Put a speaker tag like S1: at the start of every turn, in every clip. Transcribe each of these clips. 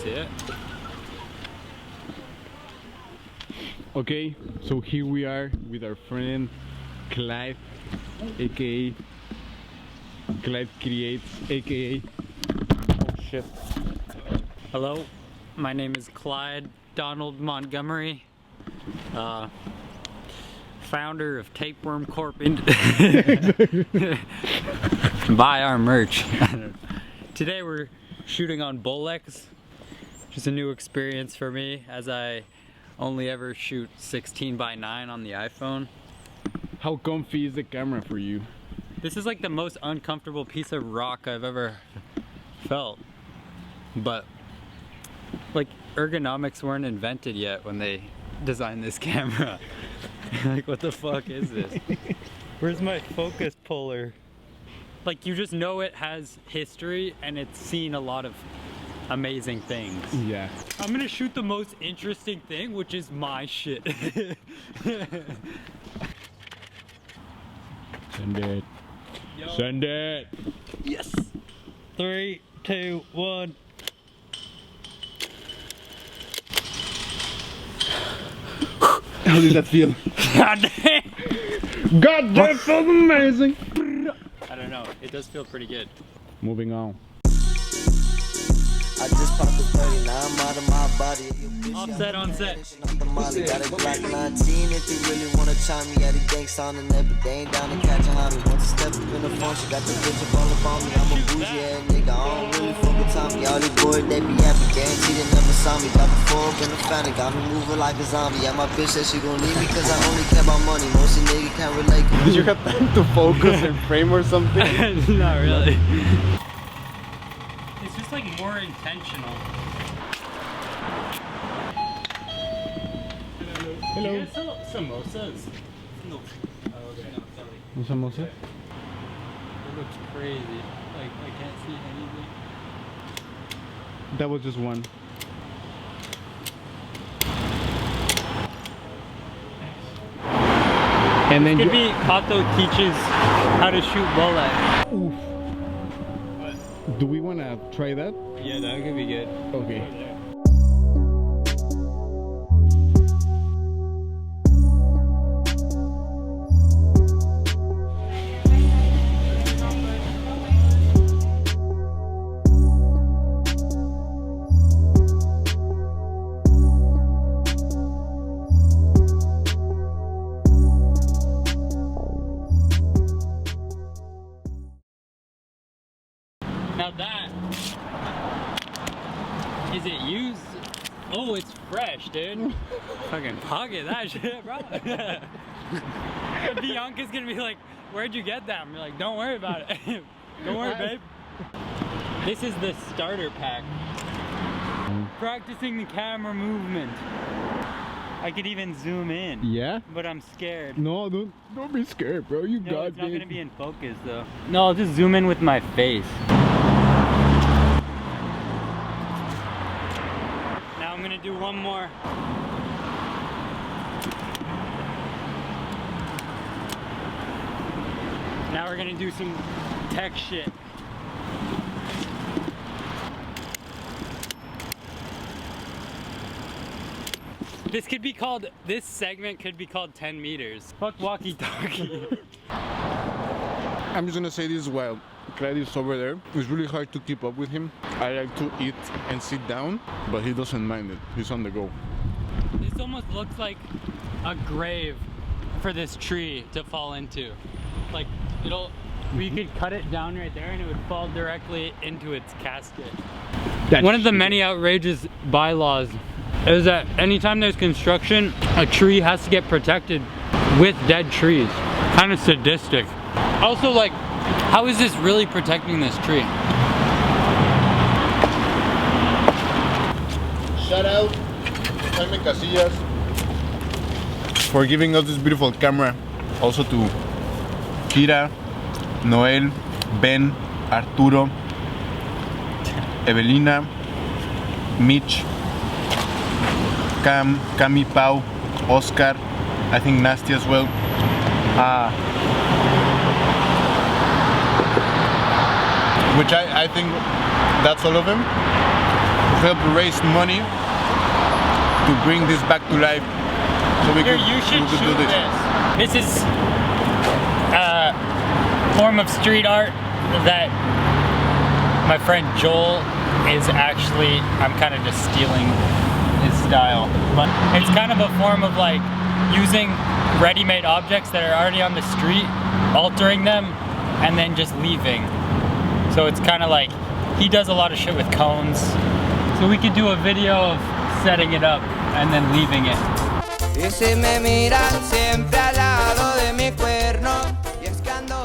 S1: see it.
S2: Okay, so here we are with our friend Clyde, aka Clyde Creates, aka oh shit.
S1: Hello, my name is Clyde Donald Montgomery, founder of Tapeworm Corp. Buy our merch. Today we're shooting on Bolex, which is a new experience for me as I only ever shoot 16:9 on the iPhone.
S2: How comfy is the camera for you?
S1: This is like the most uncomfortable piece of rock I've ever felt. But like ergonomics weren't invented yet when they designed this camera. Like what the fuck is this? Where's my focus puller? Like you just know it has history and it's seen a lot of amazing things.
S2: Yeah.
S1: I'm gonna shoot the most interesting thing, which is my shit.
S2: Send it.
S1: Yo.
S2: Send it.
S1: Yes. 3, 2, 1.
S2: How did that feel?
S1: God damn.
S2: God, that felt amazing.
S1: I don't know. It does feel pretty good.
S2: Moving on.
S3: I just popped the 30, now I'm out of my body.
S1: Offset on set.
S3: Got a Glock 19 if they really wanna chime me at a gang sound and that, but they ain't down to catch a homie. Once I step up in the phone, she got the bitch up all up on me. I'm a bougie ass nigga, I don't really fuck with Tommy. All these boys, they be happy, guaranteed they never saw me. Got the fork in the family, got me moving like a zombie. Yeah, my bitch said she gon' leave me cause I only care about money. Most of niggas can't relate.
S2: Did you have time to focus and frame or something?
S1: Not really. It's just like more intentional.
S2: Hello.
S1: Do you guys sell samosas? No. Oh, okay.
S2: No samosa?
S1: It looks crazy. Like, I can't see anything.
S2: That was just one. And then
S1: Could be Kato teaches how to shoot Bolex.
S2: Oof. Do we want to try that?
S1: Yeah, that could be good.
S2: Okay.
S1: Now that, is it used? Oh, it's fresh, dude. Fucking pocket that shit, bro. Bianca's gonna be like, where'd you get that? And we're like, don't worry about it. Don't worry, babe. This is the starter pack. Practicing the camera movement. I could even zoom in.
S2: Yeah?
S1: But I'm scared.
S2: No, don't be scared, bro. You
S1: No,
S2: got
S1: it's not
S2: it.
S1: gonna be in focus though. No, I'll just zoom in with my face. Now I'm gonna do one more. Now we're gonna do some tech shit. This segment could be called 10 meters. Fuck walkie-talkie.
S2: I'm just gonna say this while Clyde is over there. It's really hard to keep up with him. I like to eat and sit down, but he doesn't mind it. He's on the go.
S1: This almost looks like a grave for this tree to fall into. Like, we could cut it down right there and it would fall directly into its casket. One of the many outrageous bylaws is that anytime there's construction, a tree has to get protected with dead trees. Kind of sadistic. Also, like, how is this really protecting this tree?
S2: Shout out to Jaime Casillas for giving us this beautiful camera. Also to Kira, Noel, Ben, Arturo, Evelina, Mitch, Cam, Cami, Pau, Oscar, I think Nasty as well. Which I think that's all of them. help raise money to bring this back to life. So we
S1: Here,
S2: could,
S1: you should
S2: we could
S1: shoot
S2: do this.
S1: this. This is a form of street art that my friend Joel is actually, I'm kind of just stealing his style, but it's kind of a form of like using ready-made objects that are already on the street, altering them, and then just leaving. So it's kind of like, he does a lot of shit with cones. So we could do a video of setting it up and then leaving it.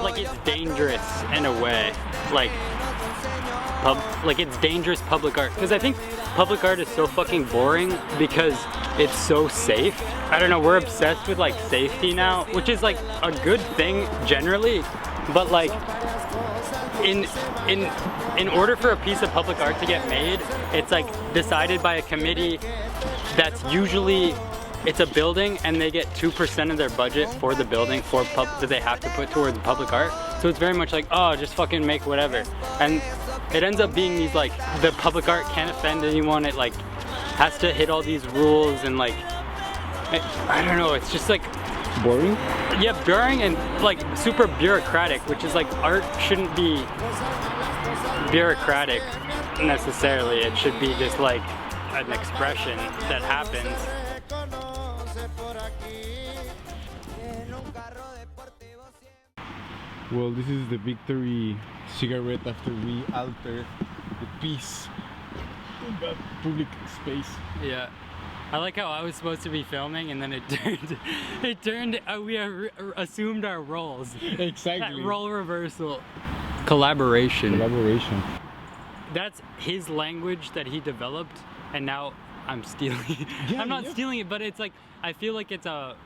S1: Like it's dangerous in a way, like it's dangerous public art, because I think public art is so fucking boring because it's so safe. I don't know, we're obsessed with like safety now, which is like a good thing generally, but like in order for a piece of public art to get made, it's like decided by a committee that's usually, it's a building and they get 2% of their budget for the building that they have to put towards public art. So it's very much like, oh, just fucking make whatever. And it ends up being these like, the public art can't offend anyone, it like has to hit all these rules and like, I don't know, it's just like
S2: Boring?
S1: Yeah, boring and like super bureaucratic, which is like art shouldn't be bureaucratic necessarily. It should be just like an expression that happens.
S2: Well, this is the victory cigarette after we altered the peace in the public space.
S1: Yeah. I like how I was supposed to be filming and then it turned, we assumed our roles.
S2: Exactly.
S1: That role reversal. Collaboration. That's his language that he developed, and now I'm stealing it.
S2: Yeah,
S1: I'm not stealing it, but it's like, I feel like it's a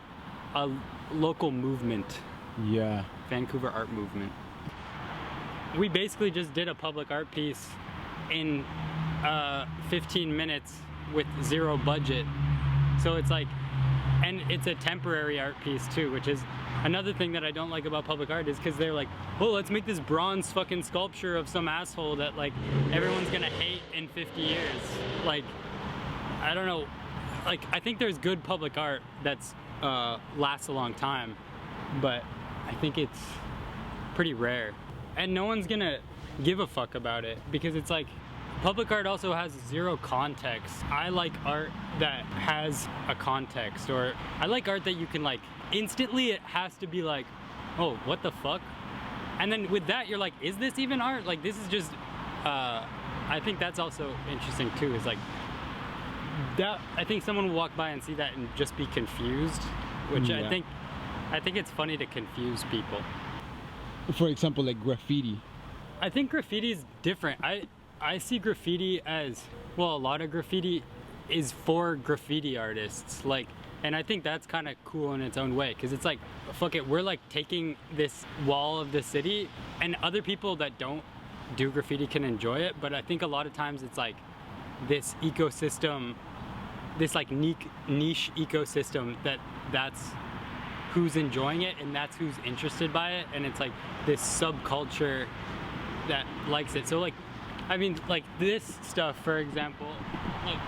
S1: local movement.
S2: Yeah.
S1: Vancouver art movement. We basically just did a public art piece in 15 minutes with zero budget. So it's like, and it's a temporary art piece too, which is another thing that I don't like about public art, is because they're like, well, let's make this bronze fucking sculpture of some asshole that like everyone's gonna hate in 50 years. Like, I don't know, like I think there's good public art that's lasts a long time, but I think it's pretty rare. And no one's gonna give a fuck about it, because it's like, public art also has zero context. I like art that has a context, or I like art that you can like, instantly it has to be like, oh, what the fuck? And then with that, you're like, is this even art? Like, this is just, I think that's also interesting too, is like, that, I think someone will walk by and see that and just be confused, which
S2: Yeah.
S1: I think it's funny to confuse people.
S2: For example, like graffiti.
S1: I think graffiti is different. I see graffiti as, well, a lot of graffiti is for graffiti artists, like, and I think that's kind of cool in its own way, because it's like, fuck it, we're like taking this wall of the city, and other people that don't do graffiti can enjoy it, but I think a lot of times it's like this ecosystem, this like niche ecosystem that's who's enjoying it and that's who's interested by it, and it's like this subculture that likes it. So like, I mean, like this stuff, for example, like,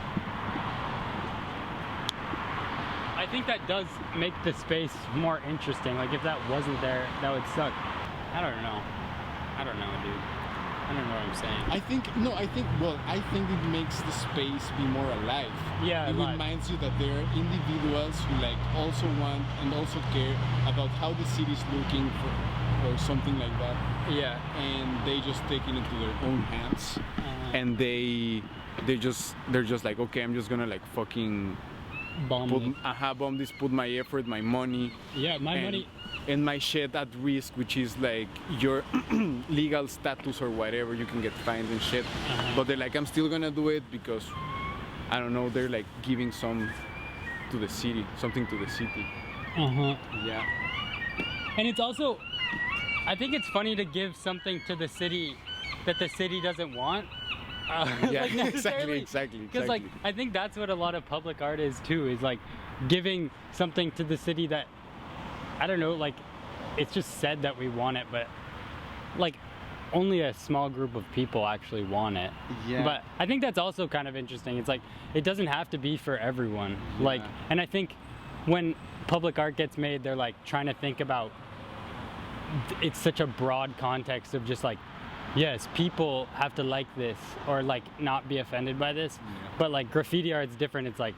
S1: I think that does make the space more interesting. Like if that wasn't there, that would suck. I don't know, dude. I don't know what I'm saying.
S2: I think it makes the space be more alive.
S1: Yeah,
S2: it
S1: alive.
S2: reminds you that there are individuals who like also want and also care about how the city's looking for, or something like that.
S1: Yeah.
S2: And they just take it into their own hands, and they're just like, okay, I'm just gonna like fucking bomb this, put my effort, my money,
S1: money,
S2: and my shit at risk, which is like your legal status or whatever, you can get fined and shit. But they're like, I'm still gonna do it because, I don't know, they're like giving something to the city. Yeah.
S1: And it's also, I think it's funny to give something to the city that the city doesn't want.
S2: Yeah,
S1: like necessarily.
S2: exactly.
S1: Because like, I think that's what a lot of public art is too, is like giving something to the city that, I don't know, like, it's just said that we want it, but like, only a small group of people actually want it.
S2: Yeah.
S1: But I think that's also kind of interesting. It's like, it doesn't have to be for everyone. Like, and I think when public art gets made, they're like trying to think about, it's such a broad context of just like, yes, people have to like this or like not be offended by this. But like graffiti art's different. It's like,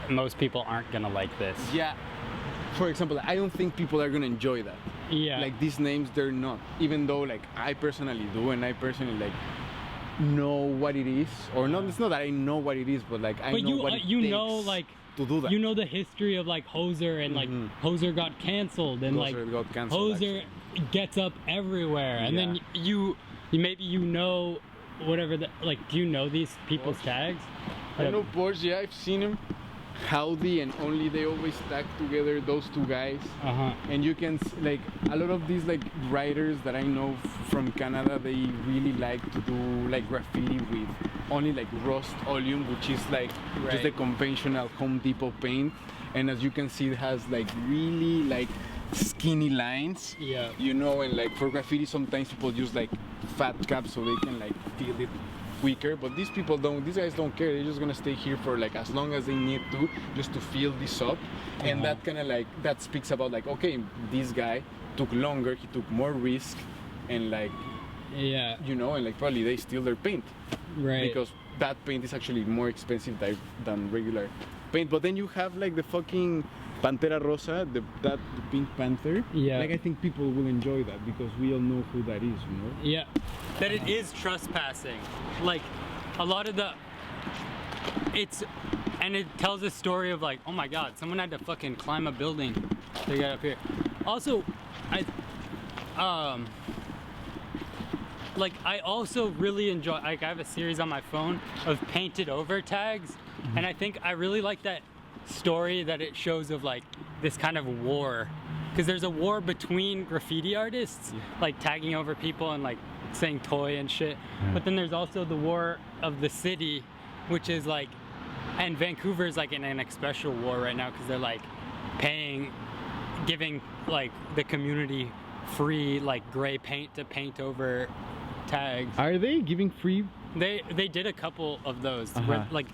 S1: most people aren't gonna like this.
S4: Yeah. For example, I don't think people are gonna enjoy that.
S1: Yeah.
S4: Like these names, they're not. Even though like I personally do, and I personally like know what it is, or not. It's not that I know what it is, but like I know what it
S1: you
S4: takes
S1: know, like
S4: to do that.
S1: you know the history of like Hoser and like Hoser got canceled and
S4: Hoser
S1: like
S4: got canceled,
S1: Hoser gets up everywhere, and then you maybe you know whatever the like. Do you know these people's tags?
S4: I know Porsche, yeah, I've seen him. Howdy and Only, they always tag together, those two guys. And you can like a lot of these like writers that I know from Canada, they really like to do like graffiti with only like rust oleum, which is like just the conventional Home Depot paint. And as you can see, it has like really like skinny lines.
S1: Yeah.
S4: You know, and like for graffiti sometimes people use like fat caps so they can like feel it quicker, but these people don't, these guys don't care. They're just gonna stay here for like as long as they need to, just to fill this up. And that kind of like, that speaks about like, okay, this guy took longer, he took more risk, and like,
S1: Yeah.
S4: you know, and like probably they steal their paint.
S1: Right.
S4: Because that paint is actually more expensive than regular paint. But then you have like the fucking Pantera Rosa, the Pink Panther.
S1: Yeah.
S4: Like I think people will enjoy that because we all know who that is, you know?
S1: Yeah. That it is trespassing. Like a lot of and it tells a story of like, oh my god, someone had to fucking climb a building to get up here. Also, I also really enjoy, like I have a series on my phone of painted over tags, and I think I really like that story that it shows of like this kind of war, because there's a war between graffiti artists, like tagging over people and like saying toy and shit, but then there's also the war of the city, which is like, and Vancouver is like in an especial war right now because they're like giving like the community free like gray paint to paint over tags.
S4: Are they giving free?
S1: They did a couple of those where, like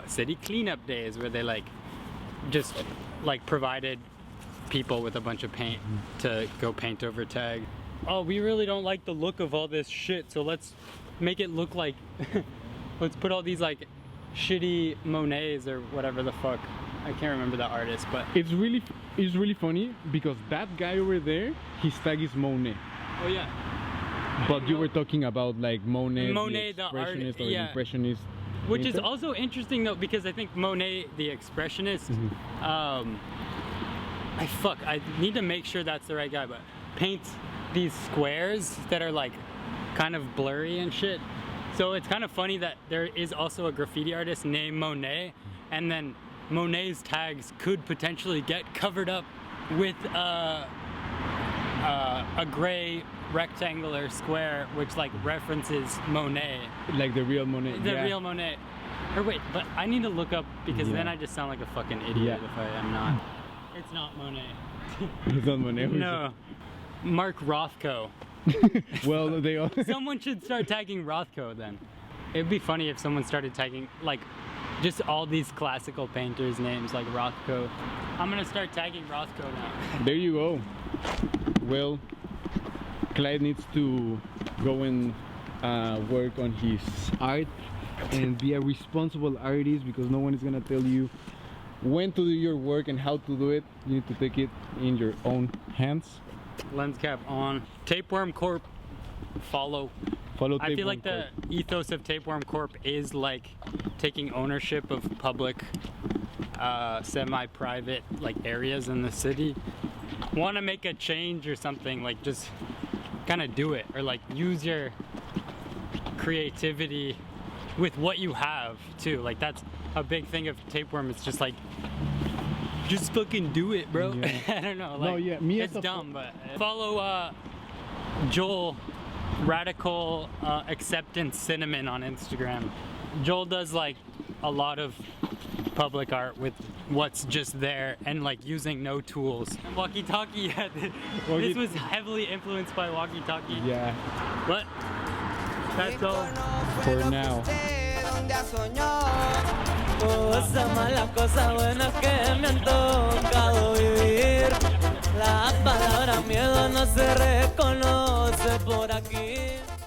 S1: city cleanup days where they like just like provided people with a bunch of paint to go paint over tag. Oh, we really don't like the look of all this shit, so let's make it look like let's put all these like shitty Monets or whatever the fuck. I can't remember the artist, but
S4: It's really funny because that guy over there, his tag is Monet.
S1: oh yeah.
S4: But you were talking about like Monet,
S1: Monet,
S4: the
S1: the art-
S4: expressionist or
S1: yeah.
S4: impressionist.
S1: Which is
S4: painter.
S1: also interesting though, because I think Monet, the expressionist, I need to make sure that's the right guy, but paints these squares that are like kind of blurry and shit. So it's kind of funny that there is also a graffiti artist named Monet, and then Monet's tags could potentially get covered up with a gray rectangular square which like references Monet.
S4: Like the real Monet.
S1: The real Monet. Or wait, but I need to look up because then I just sound like a fucking idiot if I am not. It's not Monet.
S4: It's not Monet.
S1: No. Mark Rothko.
S4: Well, they all.
S1: Someone should start tagging Rothko then. It'd be funny if someone started tagging like just all these classical painters' names like Rothko. I'm gonna start tagging Rothko now.
S4: There you go. Well, Clyde needs to go and work on his art and be a responsible artist, because no one is gonna tell you when to do your work and how to do it. You need to take it in your own hands.
S1: Lens cap on. Tapeworm Corp. Follow. I feel like the ethos of Tapeworm Corp is like taking ownership of public, semi-private like areas in the city. Want to make a change or something, like just kind of do it, or like use your creativity with what you have too. Like that's a big thing of Tapeworm. It's just like, just fucking do it, bro.
S4: Yeah.
S1: I don't know. Like,
S4: No, yeah, me as
S1: it's
S4: a
S1: dumb, but follow Joel Radical Acceptance Cinnamon on Instagram. Joel does like a lot of public art with what's just there and like using no tools. And walkie-talkie, yeah, this was heavily influenced by walkie-talkie.
S4: Yeah.
S1: But that's all
S4: For now.
S3: Cosas malas, cosas buenas que me han tocado vivir. La palabra miedo no se reconoce por aquí.